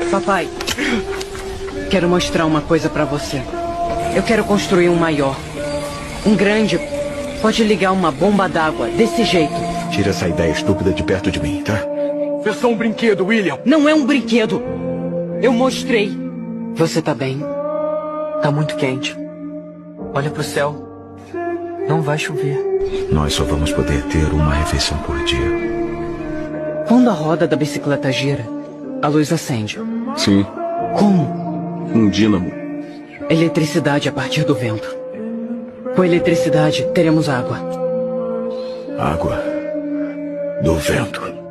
Papai, quero mostrar uma coisa pra você. Eu quero construir um maior. Um grande. Pode ligar uma bomba d'água desse jeito. Tira essa ideia estúpida de perto de mim, tá? É só um brinquedo, William. Não é um brinquedo. Eu mostrei. Você tá bem? Tá muito quente. Olha pro céu. Não vai chover. Nós só vamos poder ter uma refeição por dia. Quando a roda da bicicleta gira, a luz acende. Sim, Como? um dínamo. Eletricidade a partir do vento. Com eletricidade, teremos água. Água do vento.